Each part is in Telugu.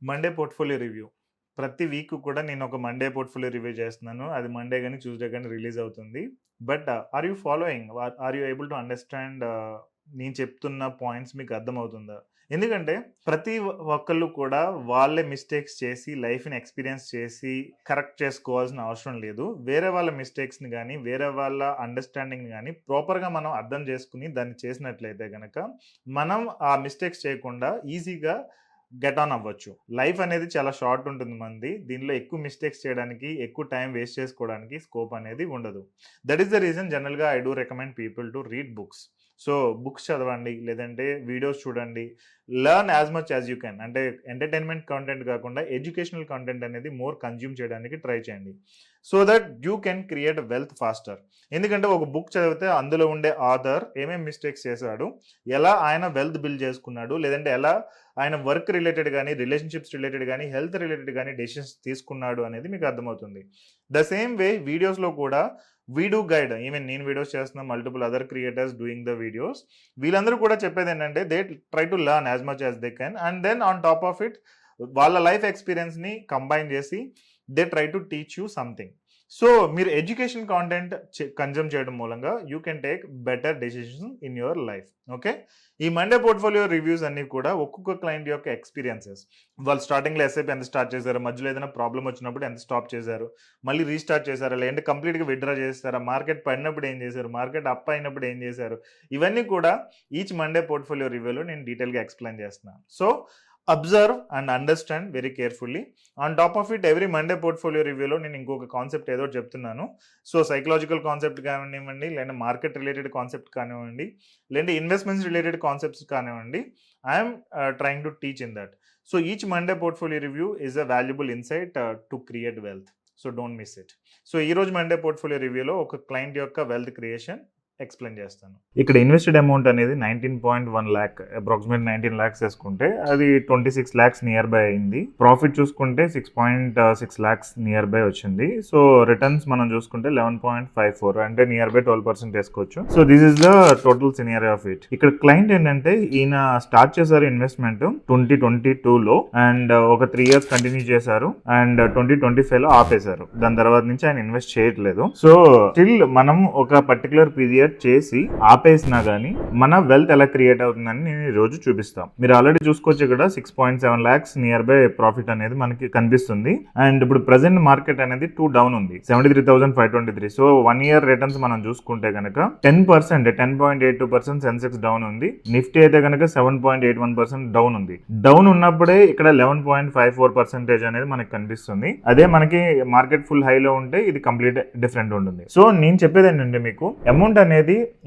Monday portfolio review. ప్రతి వీక్ కూడా నేను ఒక మండే పోర్ట్‌ఫోలియో రివ్యూ చేస్తున్నాను. అది మండే గాని, ట్యూస్‌డే గాని రిలీజ్ అవుతుంది. But are you following? Are you able to understand నేను చెప్తున్న పాయింట్స్ మీకు అర్థమవుతుందా? ఎందుకంటే ప్రతి ఒక్కళ్ళు కూడా వాళ్ళే మిస్టేక్స్ చేసి, లైఫ్‌ని ఎక్స్‌పీరియన్స్ చేసి కరెక్ట్ చేసుకోవాల్సిన అవసరం లేదు. వేరే వాళ్ళ మిస్టేక్స్‌ని గాని, వేరే వాళ్ళ అండర్‌స్టాండింగ్‌ని గాని ప్రాపర్‌గా మనం అర్థం చేసుకొని దాన్ని చేసినట్లయితే గనక, మనం ఆ మిస్టేక్స్ చేయకుండా ఈజీగా గెట్ ఆన్ అవ్వచ్చు. లైఫ్ అనేది చాలా షార్ట్ ఉంటుంది మనది. దీనిలో ఎక్కువ మిస్టేక్స్ చేయడానికి, ఎక్కువ టైం వేస్ట్ చేసుకోవడానికి స్కోప్ అనేది ఉండదు. దట్ ఈస్ ద రీజన్ జనరల్‌గా I do recommend people to read books. So, books చదవండి, లేదంటే వీడియోస్ చూడండి. Learn as much as you can. అంటే ఎంటర్‌టైన్‌మెంట్ కంటెంట్ కాకుండా ఎడ్యుకేషనల్ కంటెంట్ అనేది మోర్ కన్జ్యూమ్ చేయడానికి ట్రై చేయండి. So that you can create wealth faster. ఎందుకంటే ఒక బుక్ చదివితే అందులో ఉండే ఆథర్ ఏమేం మిస్టేక్స్ చేశాడు, ఎలా ఆయన వెల్త్ బిల్డ్ చేసుకున్నాడు, లేదంటే ఎలా ఆయన వర్క్ రిలేటెడ్ గానీ, రిలేషన్‌షిప్స్ రిలేటెడ్ గానీ, హెల్త్ రిలేటెడ్ గానీ డెసిషన్స్ తీసుకున్నాడు అనేది మీకు అర్థమవుతుంది. ద సేమ్ వే వీడియోస్‌లో కూడా వి డూ గైడ్. ఈవెన్ నేను వీడియోస్ చేస్తున్నా, multiple other creators doing the videos. వీళ్ళందరూ కూడా చెప్పేదేంటంటే they try to learn as much as they can. And then on top of it వాళ్ళ లైఫ్ ఎక్స్‌పీరియన్స్‌ని కంబైన్ చేసి they try to teach you something. So, మీరు ఎడ్యుకేషన్ కాంటెంట్ కన్జ్యూమ్ చేయడం మూలంగా you can take better decisions in your life. Okay. ఈ మండే పోర్ట్‌ఫోలియో రివ్యూస్ అన్నీ కూడా ఒక్కొక్క క్లయింట్ యొక్క ఎక్స్‌పీరియన్సెస్. వాళ్ళు స్టార్టింగ్‌లో ఎస్ఐపి ఎంత స్టార్ట్ చేశారు, మధ్యలో ఏదైనా ప్రాబ్లమ్ వచ్చినప్పుడు ఎంత స్టాప్ చేశారు, మళ్ళీ రీస్టార్ట్ చేశారా, లేదంటే కంప్లీట్‌గా విత్‌డ్రా చేసేసారా, మార్కెట్ పడినప్పుడు ఏం చేశారు, మార్కెట్ అప్ అయినప్పుడు ఏం చేశారు, ఇవన్నీ కూడా ఈచ్ మండే పోర్ట్‌ఫోలియో రివ్యూలో నేను డీటెయిల్‌గా ఎక్స్‌ప్లెయిన్ చేస్తున్నాను. So, observe and understand very carefully. On top of it every Monday portfolio రివ్యూలో నేను ఇంకొక కాన్సెప్ట్ ఏదో చెప్తున్నాను. సో, సైకలాజికల్ కాన్సెప్ట్ కానివ్వండి, లేదా మార్కెట్ రిలేటెడ్ కాన్సెప్ట్ కానివ్వండి, లేదంటే ఇన్వెస్ట్‌మెంట్స్ రిలేటెడ్ కాన్సెప్ట్స్ కానివ్వండి, I'm trying to teach in that. So, each Monday portfolio review is a valuable insight to create wealth. So, don't miss it. So, ఈరోజు మండే పోర్ట్‌ఫోలియో రివ్యూలో ఒక క్లయింట్ యొక్క వెల్త్ క్రియేషన్ ఎక్స్‌ప్లెయిన్ చేస్తాను. ఇక్కడ ఇన్వెస్టెడ్ అమౌంట్ అనేది 19.1 లాక్, అప్రాక్సిమేట్ 19 లాక్స్ వేసుకుంటే అది 26 లాక్స్ నియర్ బై అయింది. ప్రాఫిట్ చూసుకుంటే 6.6 లాక్స్ నియర్ బై వచ్చింది. సో, రిటర్న్స్ మనం చూసుకుంటే 11.54, అంటే నియర్ బై 12% వేసుకోవచ్చు. So, this is the total scenario of it. ఇక్కడ క్లయింట్ ఏంటంటే ఈయన స్టార్ట్ చేశారు ఇన్వెస్ట్మెంట్ 2022లో అండ్ ఒక 3 ఇయర్స్ కంటిన్యూ చేశారు అండ్ 2025లో ఆపేశారు. దాని తర్వాత నుంచి ఆయన ఇన్వెస్ట్ చేయట్లేదు. సో, స్టిల్ మనం ఒక పర్టికులర్ పీరియడ్ చేసి ఆపేసినా గానీ మన వెల్త్ ఎలా క్రియేట్ అవుతుందని నేను ఈ రోజు చూపిస్తాం. మీరు ఆల్రెడీ చూసుకోవచ్చు ఇక్కడ 6.7 లాక్స్ నియర్ బై ప్రాఫిట్ అనేది మనకి కనిపిస్తుంది. అండ్ ఇప్పుడు ప్రెసెంట్ మార్కెట్ అనేది 2 డౌన్ ఉంది, 73,523. సో, 1 ఇయర్ రిటర్న్స్ మనం చూసుకుంటే కనుక 10%, 10.82% సెన్సెక్స్ డౌన్ ఉంది. నిఫ్టీ అయితే కనుక 7.81% డౌన్ ఉంది. డౌన్ ఉన్నప్పుడే ఇక్కడ 11.54% అనేది మనకి కనిపిస్తుంది. అదే మనకి మార్కెట్ ఫుల్ హైలో ఉంటే ఇది కంప్లీట్ డిఫరెంట్ ఉంటుంది. సో, నేను చెప్పేది ఏంటంటే మీకు అమౌంట్ అనేది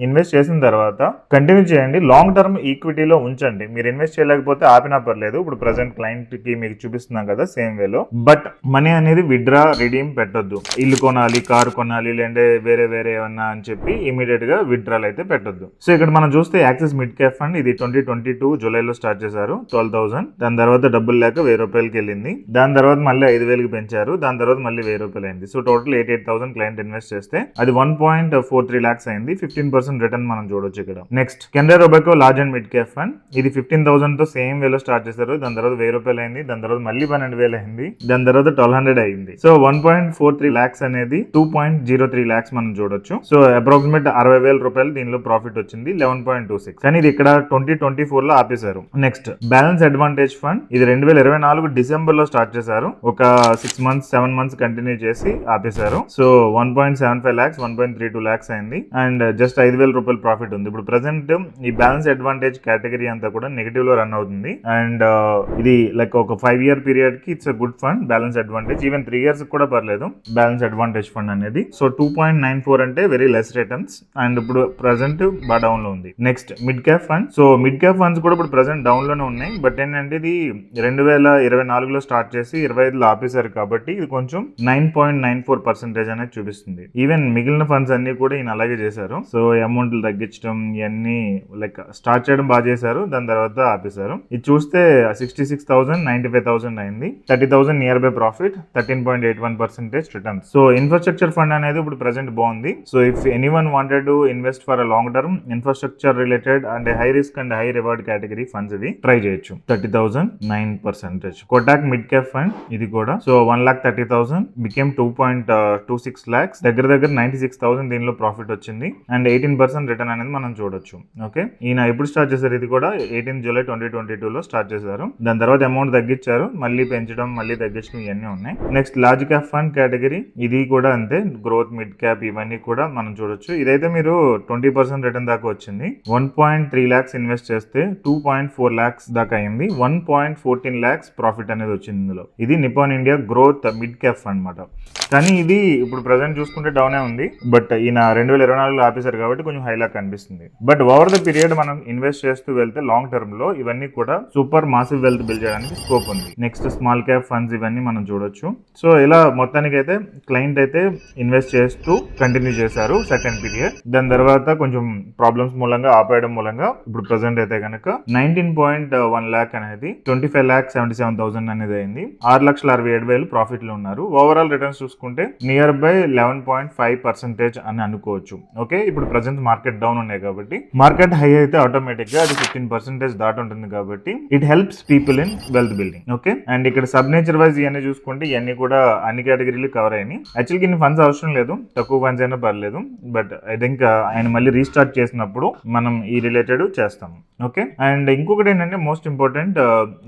ఇన్వెస్ట్ చేసిన తర్వాత కంటిన్యూ చేయండి. లాంగ్ టర్మ్ ఈక్విటీలో ఉంచండి. మీరు ఇన్వెస్ట్ చేయలేకపోతే ఆపినా పర్లేదు. ఇప్పుడు ప్రెసెంట్ క్లయింట్ కి మీకు చూపిస్తున్నాం కదా సేమ్ వేలో. బట్ మనీ అనేది విత్‌డ్రా, రిడీమ్ పెట్టొద్దు. ఇల్లు కొనాలి, కారు కొనాలి, లేదంటే వేరే వేరే ఏమన్నా అని చెప్పి ఇమీడియట్ గా విత్‌డ్రాల్ అయితే పెట్టొద్దు. సో, ఇక్కడ మనం చూస్తే యాక్సిస్ మిడ్ క్యాప్ ఫండ్ ఇది 2022 జూలైలో స్టార్ట్ చేశారు 12,000. దాని తర్వాత డబ్బులు లేక 1000 రూపాయలకి వెళ్ళింది. దాని తర్వాత మళ్ళీ 5,000కి పెంచారు. దాని తర్వాత మళ్ళీ 1000 రూపాయలు అయింది. సో, టోటల్ 88,000 క్లయింట్ ఇన్వెస్ట్ చేస్తే అది 1.43 లాక్స్ అయింది. 15% రిటర్న్ మనం చూడొచ్చు ఇక్కడ. Next Canara Robeco large and mid cap fund ఇది 15,000 తో సేమ్ వేలో స్టార్ట్ చేశారు. దాని తర్వాత 1000 రూపాయలు అయింది. దాని తర్వాత మళ్ళీ 12,000 అయింది. దాని తర్వాత 1200 అయింది. సో, 1.43 లాక్స్ అనేది 2.03 లాక్స్ మనం చూడొచ్చు. సో, అప్రాక్సిమేట్ 60,000 రూపాయలు దీనిలో ప్రాఫిట్ వచ్చింది, 11.26. కానీ ఇది ఇక్కడ 2024 లో ఆపేశారు. నెక్స్ట్ బ్యాలెన్స్ అడ్వాంటేజ్ ఫండ్ ఇది 2024 డిసెంబర్ లో స్టార్ట్ చేశారు. ఒక 6 మంత్స్ 7 మంత్స్ కంటిన్యూ చేసి ఆపేశారు. సో, 1.75 లాక్స్, 1.32 లాక్స్ అయింది అండ్ జస్ట్ 5,000 రూపాయలు ప్రాఫిట్ ఉంది. ఇప్పుడు ప్రెసెంట్ ఈ బ్యాలెన్స్ అడ్వాంటేజ్ కేటగిరీ అంతా కూడా నెగిటివ్ లో రన్ అవుతుంది అండ్ ఇది లైక్ ఒక 5 ఇయర్ పీరియడ్ కి it's good fund balance advantage. Even 3 years కూడా పర్లేదు బ్యాలెన్స్ అడ్వాంటేజ్ ఫండ్ అనేది. సో, 2.94 అంటే వెరీ లెస్ రిటర్న్స్ అండ్ ఇప్పుడు ప్రెసెంట్ బాగా డౌన్ లో ఉంది. Next mid cap fund. So, mid cap funds కూడా ఇప్పుడు ప్రెసెంట్ డౌన్ లోనే ఉన్నాయి. బట్ ఏంటంటే ఇది 2024లో స్టార్ట్ చేసి 25లో ఆపేశారు కాబట్టి ఇది కొంచెం 9.94% అనేది చూపిస్తుంది. ఈవెన్ మిగిలిన ఫండ్స్ అన్ని కూడా ఈయన అలాగే చేశారు. సో అమౌంట్లు తగ్గించడం ఇవన్నీ లైక్ స్టార్ట్ చేయడం బాగా చేశారు, దాని తర్వాత ఆపేశారు. ఇది చూస్తే 66,000 95,000 అయింది. 30,000 near by profit, 13.81% return. So infrastructure fund అనేది ఇప్పుడు ప్రెసెంట్ బాగుంది. So if anyone wanted to invest for a long term infrastructure related and high risk and high reward category funds ఇది ట్రై చేయొచ్చు. 30,000 9%. కోటాక్ మిడ్ క్యాప్ ఫండ్ ఇది కూడా. సో 1,30,000 బికేమ్ 2.26 lakhs, దగ్గర 96,000 దీనిలో ప్రాఫిట్ వచ్చింది అండ్ 18% రిటర్న్ అనేది మనం చూడొచ్చు. ఓకే, ఈయన ఎప్పుడు స్టార్ట్ చేశారు? ఇది కూడా 18 జూలై 2022 స్టార్ట్ చేశారు. దాని తర్వాత అమౌంట్ తగ్గించారు, మళ్ళీ పెంచడం, మళ్ళీ తగ్గించడం ఇవన్నీ ఉన్నాయి. Next large cap fund category ఇది కూడా అంతే, గ్రోత్ మిడ్ క్యాప్ ఇవన్నీ కూడా మనం చూడొచ్చు. ఇదైతే మీరు 20% రిటర్న్ దాకా వచ్చింది. 1.3 lakhs ఇన్వెస్ట్ చేస్తే 2.4 lakhs దాకా అయింది. 1.14 lakhs ప్రాఫిట్ అనేది వచ్చింది ఇందులో. ఇది Nippon India growth mid cap fund అనమాట. కానీ ఇది ఇప్పుడు ప్రెసెంట్ చూసుకుంటే డౌనే ఉంది, బట్ ఈయన 2024లో ఆపేశారు కాబట్టి కొంచెం హైలా కనిపిస్తుంది. బట్ ఓవర్ ద పీరియడ్ మనం ఇన్వెస్ట్ చేస్తూ వెళ్తే లాంగ్ టర్మ్ లో ఇవన్నీ కూడా సూపర్ మాసివ్ వెల్త్ బిల్డ్ చేయడానికి స్కోప్ ఉంది. నెక్స్ట్ స్మాల్ క్యాప్ ఫండ్స్ ఇవన్నీ మనం చూడొచ్చు. సో ఇలా మొత్తానికి అయితే క్లయింట్ అయితే ఇన్వెస్ట్ చేస్తూ కంటిన్యూ చేశారు సర్టెన్ పీరియడ్. దాని తర్వాత కొంచెం ప్రాబ్లమ్స్ మూలంగా ఆపేయడం మూలంగా ఇప్పుడు ప్రెసెంట్ అయితే కనుక 19.1 lakh అనేది 25,77,000 అనేది అయింది. 6,67,000 ప్రాఫిట్ లో ఉన్నారు. ఓవరాల్ రిటర్న్స్ చూసుకుంటే నియర్ బై 11.5% అని అనుకోవచ్చు. ఓకే, ఇప్పుడు ప్రెసెంట్ మార్కెట్ డౌన్ ఉన్నాయి కాబట్టి, మార్కెట్ హై అయితే ఆటోమేటిక్ గా అది 15% దాటి ఉంటుంది కాబట్టి it helps people in wealth building. Okay, and ఇక్కడ సబ్ నేచర్ వైజ్ ఇవన్నీ చూసుకుంటే ఇవన్నీ కూడా అన్ని కేటగిరీలు కవర్ అయినాయి. యాక్చువల్గా ఇన్ని ఫండ్స్ అవసరం లేదు, తక్కువ ఫండ్స్ అయినా పర్లేదు, బట్ ఐ థింక్ ఆయన మళ్ళీ రీస్టార్ట్ చేసినప్పుడు మనం ఈ రిలేటెడ్ చేస్తాము. ఓకే, అండ్ ఇంకొకటి ఏంటంటే మోస్ట్ ఇంపార్టెంట్,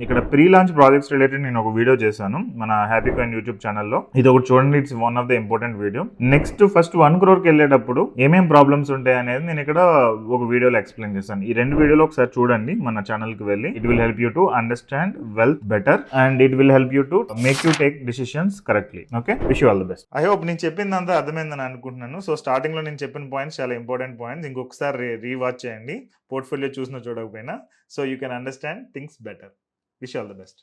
ఇక్కడ ప్రీ లాంచ్ ప్రాజెక్ట్స్ రిలేటెడ్ నేను ఒక వీడియో చేశాను మన హ్యాపీ కాయిన్ యూట్యూబ్ ఛానల్లో. ఇది ఒకటి చూడండి, it's one of the important video. Next first 1 crore వెళ్ళేటప్పుడు ఏమేం ప్రాబ్లమ్స్ ఉంటాయి అనేది నేను ఇక్కడ ఒక వీడియోలో ఎక్స్ప్లెయిన్ చేశాను. ఈ 2 వీడియోలు ఒకసారి చూడండి మన ఛానల్ కి వెళ్ళి. It will help you to understand wealth better and it will help you to make you take decisions correctly. Okay, wish you all the best. I hope నేను చెప్పిందంతా అర్థమైందని అనుకుంటున్నాను. సో స్టార్టింగ్ లో నేను చెప్పిన పాయింట్స్ చాలా ఇంపార్టెంట్ పాయింట్స్. ఇంకొకసారి రీవాచ్ చేయండి, పోర్ట్ఫోలియో చూసినా చూడకపోయినా, so you can understand things better. Wish you all the best.